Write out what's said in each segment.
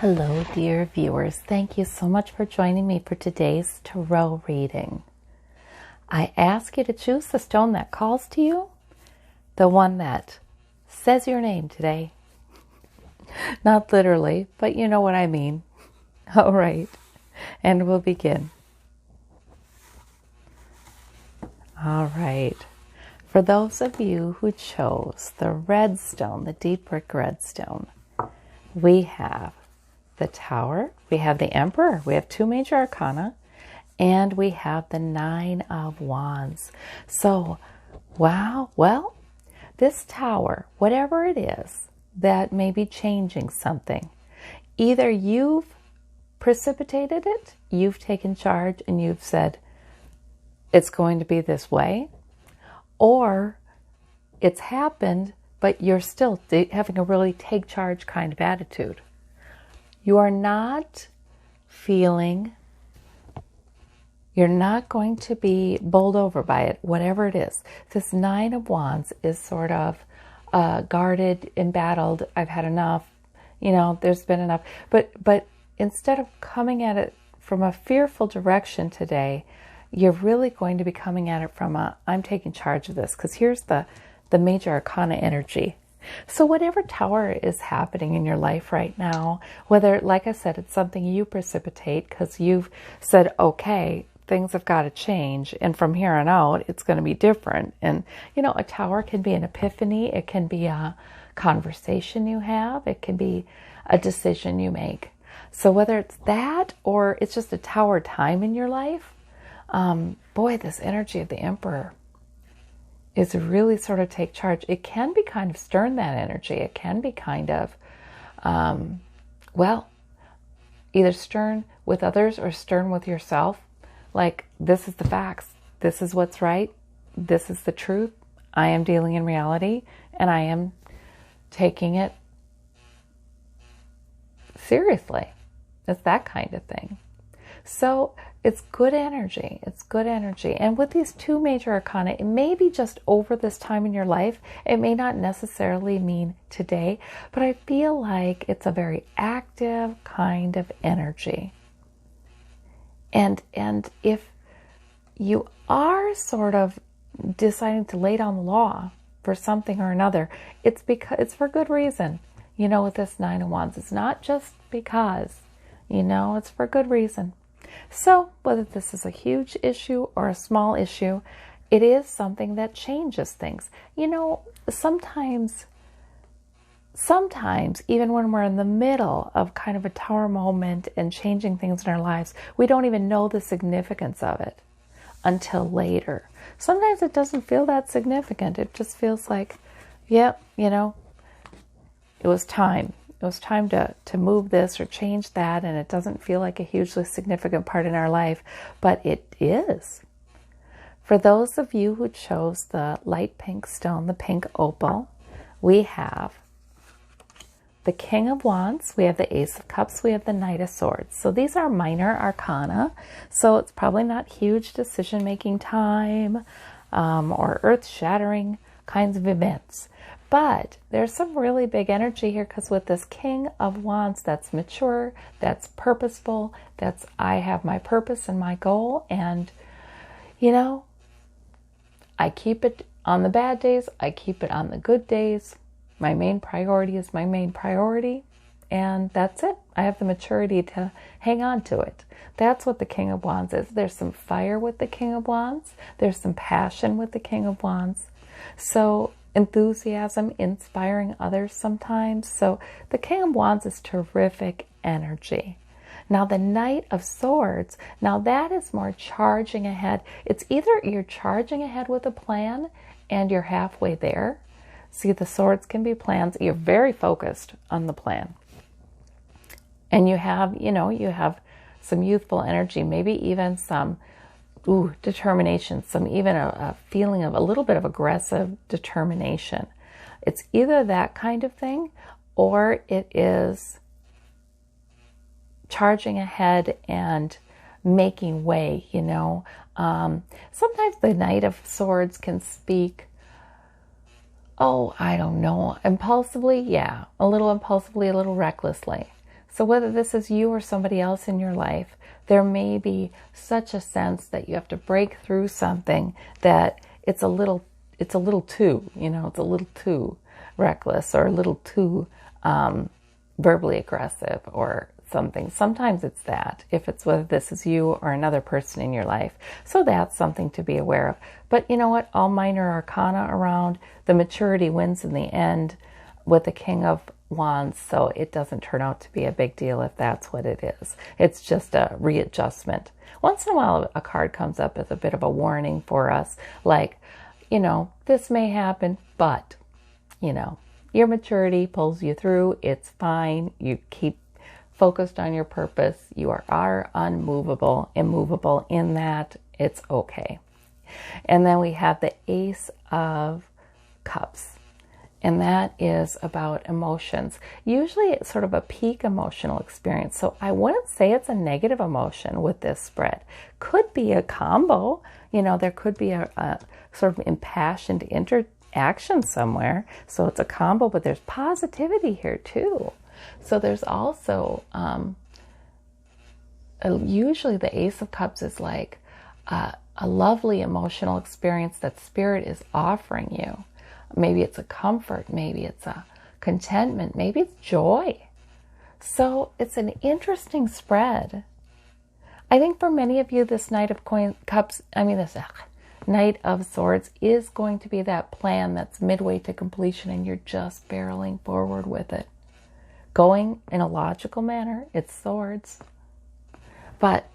Hello, dear viewers. Thank you so much for joining me for today's tarot reading. I ask you to choose the stone that calls to you, the one that says your name today. Not literally, but you know what I mean. All right, and we'll begin. All right. For those of you who chose the red stone, the deep brick red stone, we have the Tower, we have the Emperor, we have two major arcana, and we have the Nine of Wands. So, wow, well, this Tower, whatever it is that may be changing something, either you've precipitated it, you've taken charge, and you've said, it's going to be this way, or it's happened, but you're still having a really take charge kind of attitude. You are not feeling, you're not going to be bowled over by it, whatever it is. This Nine of Wands is sort of guarded, embattled. I've had enough, there's been enough. But instead of coming at it from a fearful direction today, you're really going to be coming at it from I'm taking charge of this, because here's the major arcana energy. So whatever tower is happening in your life right now, whether, like I said, it's something you precipitate because you've said, okay, things have got to change, and from here on out, it's going to be different. And, a tower can be an epiphany. It can be a conversation you have. It can be a decision you make. So whether it's that or it's just a tower time in your life, boy, this energy of the Emperor is really sort of take charge. It can be kind of stern, that energy. It can be kind of, either stern with others or stern with yourself. Like, this is the facts. This is what's right. This is the truth. I am dealing in reality, and I am taking it seriously. It's that kind of thing. So it's good energy. It's good energy. And with these two major arcana, it may be just over this time in your life. It may not necessarily mean today, but I feel like it's a very active kind of energy. And if you are sort of deciding to lay down the law for something or another, it's because it's for good reason. With this Nine of Wands, it's not just because, it's for good reason. So whether this is a huge issue or a small issue, it is something that changes things. Sometimes even when we're in the middle of kind of a tower moment and changing things in our lives, we don't even know the significance of it until later. Sometimes it doesn't feel that significant. It just feels like, it was time. It was time to move this or change that, and it doesn't feel like a hugely significant part in our life, but it is. For those of you who chose the light pink stone, the pink opal, we have the King of Wands, we have the Ace of Cups, we have the Knight of Swords. So these are minor arcana, so it's probably not huge decision-making time or earth-shattering kinds of events. But there's some really big energy here, because with this King of Wands, that's mature, that's purposeful, that's I have my purpose and my goal, and, I keep it on the bad days, I keep it on the good days. My main priority is my main priority, and that's it. I have the maturity to hang on to it. That's what the King of Wands is. There's some fire with the King of Wands. There's some passion with the King of Wands. So enthusiasm, inspiring others sometimes. So the King of Wands is terrific energy. Now the Knight of Swords, now that is more charging ahead. It's either you're charging ahead with a plan and you're halfway there. See, the swords can be plans. You're very focused on the plan. And you have, you have some youthful energy, maybe even some determination, even a feeling of a little bit of aggressive determination. It's either that kind of thing, or it is charging ahead and making way, Sometimes the Knight of Swords can speak I don't know, impulsively, yeah, a little impulsively, a little recklessly. So whether this is you or somebody else in your life, there may be such a sense that you have to break through something that it's a little too, it's a little too reckless or a little too verbally aggressive or something. Sometimes it's that, if it's whether this is you or another person in your life. So that's something to be aware of. But you know what? All minor arcana around, the maturity wins in the end with the King of Wands, so it doesn't turn out to be a big deal if that's what it is. It's just a readjustment. Once in a while, a card comes up as a bit of a warning for us, like, this may happen, but, your maturity pulls you through. It's fine. You keep focused on your purpose. You are unmovable, immovable in that. It's okay. And then we have the Ace of Cups. And that is about emotions. Usually it's sort of a peak emotional experience. So I wouldn't say it's a negative emotion with this spread. Could be a combo. There could be a sort of impassioned interaction somewhere. So it's a combo, but there's positivity here too. So there's also, usually the Ace of Cups is like a lovely emotional experience that Spirit is offering you. Maybe it's a comfort, maybe it's a contentment, maybe it's joy. So it's an interesting spread. I think for many of you, this Knight of Knight of Swords is going to be that plan that's midway to completion and you're just barreling forward with it. Going in a logical manner, it's swords. But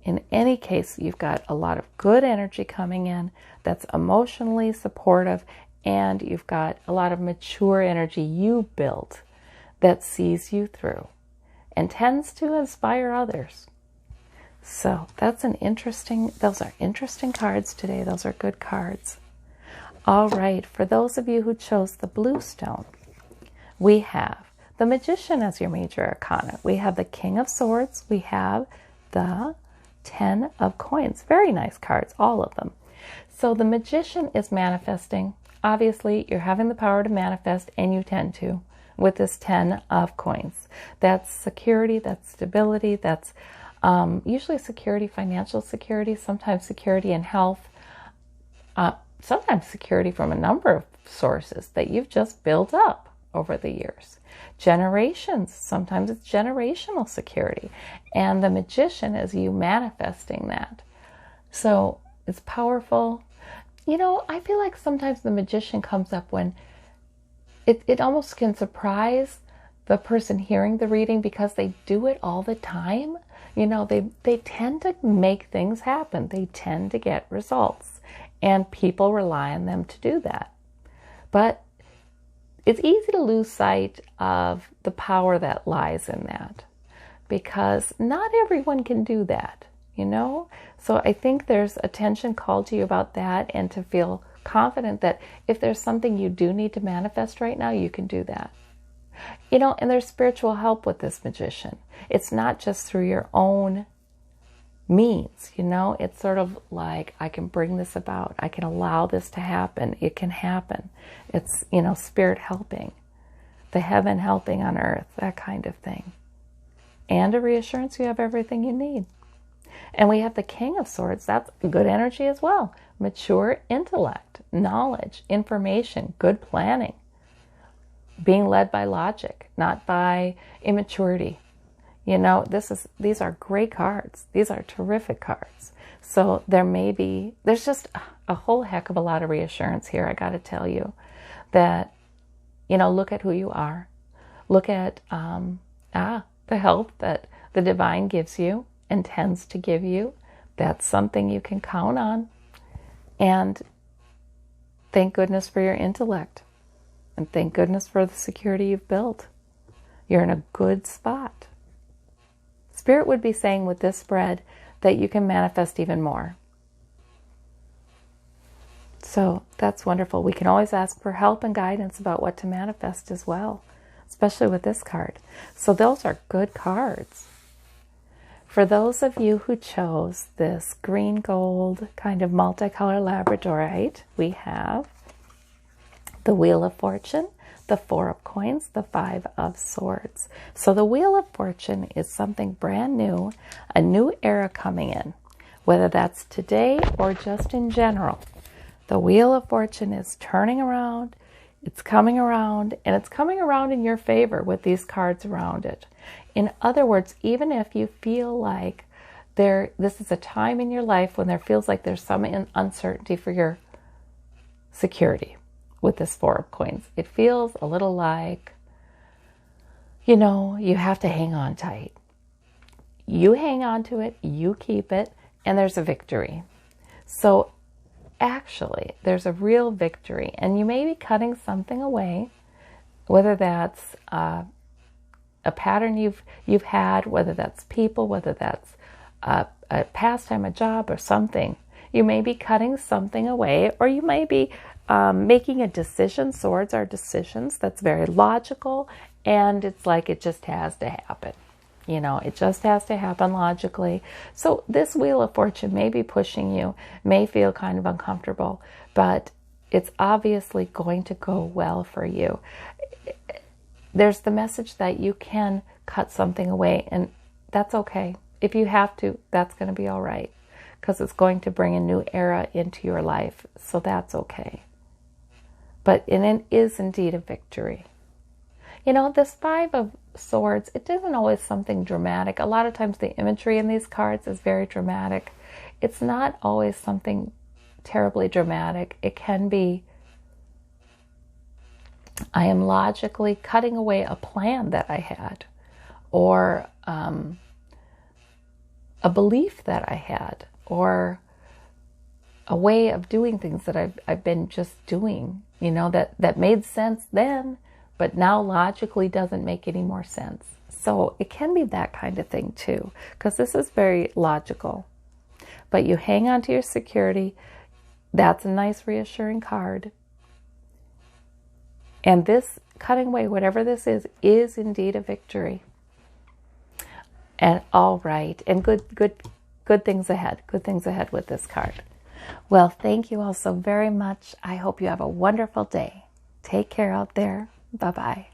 in any case, you've got a lot of good energy coming in that's emotionally supportive, and you've got a lot of mature energy you built that sees you through and tends to inspire others. So those are interesting cards today. Those are good cards. All right, for those of you who chose the blue stone, we have the Magician as your major arcana. We have the King of Swords. We have the 10 of Coins. Very nice cards, all of them. So the Magician is manifesting. Obviously, you're having the power to manifest, and you tend to, with this 10 of Coins. That's security, that's stability, that's usually security, financial security, sometimes security in health, sometimes security from a number of sources that you've just built up over the years. Generations, sometimes it's generational security. And the Magician is you manifesting that. So it's powerful. I feel like sometimes the Magician comes up when it almost can surprise the person hearing the reading because they do it all the time. They tend to make things happen. They tend to get results. And people rely on them to do that. But it's easy to lose sight of the power that lies in that because not everyone can do that. So I think there's attention called to you about that, and to feel confident that if there's something you do need to manifest right now, you can do that. And there's spiritual help with this Magician. It's not just through your own means, it's sort of like, I can bring this about. I can allow this to happen. It can happen. It's, Spirit helping, the heaven helping on earth, that kind of thing. And a reassurance you have everything you need. And we have the King of Swords. That's good energy as well. Mature intellect, knowledge, information, good planning. Being led by logic, not by immaturity. These are great cards. These are terrific cards. So there's just a whole heck of a lot of reassurance here. I got to tell you that, look at who you are. Look at the help that the divine gives you, intends to give you. That's something you can count on. And thank goodness for your intellect. And thank goodness for the security you've built. You're in a good spot. Spirit would be saying with this spread that you can manifest even more. So that's wonderful. We can always ask for help and guidance about what to manifest as well, especially with this card. So those are good cards. For those of you who chose this green gold kind of multicolor labradorite, we have the Wheel of Fortune, the Four of Coins, the Five of Swords. So the Wheel of Fortune is something brand new, a new era coming in, whether that's today or just in general. The Wheel of Fortune is turning around, it's coming around, and it's coming around in your favor with these cards around it. In other words, even if you feel like this is a time in your life when there feels like there's some uncertainty for your security with this Four of Coins, it feels a little like, you have to hang on tight. You hang on to it, you keep it, and there's a victory. So actually, there's a real victory, and you may be cutting something away, whether that's a pattern you've had, whether that's people, whether that's a pastime, a job, or something. You may be cutting something away, or you may be making a decision. Swords are decisions. That's very logical, and it's like it just has to happen. It just has to happen logically. So this Wheel of Fortune may be pushing you, may feel kind of uncomfortable, but it's obviously going to go well for you. There's the message that you can cut something away, and that's okay. If you have to, that's going to be all right, because it's going to bring a new era into your life, so that's okay. But it is indeed a victory. This Five of Swords, it isn't always something dramatic. A lot of times the imagery in these cards is very dramatic. It's not always something terribly dramatic. It can be, I am logically cutting away a plan that I had, or a belief that I had, or a way of doing things that I've been just doing, that made sense then, but now logically doesn't make any more sense. So it can be that kind of thing too, because this is very logical. But you hang on to your security. That's a nice reassuring card. And this cutting away, whatever this is indeed a victory. And all right, and good things ahead. Good things ahead with this card. Well, thank you all so very much. I hope you have a wonderful day. Take care out there. Bye-bye.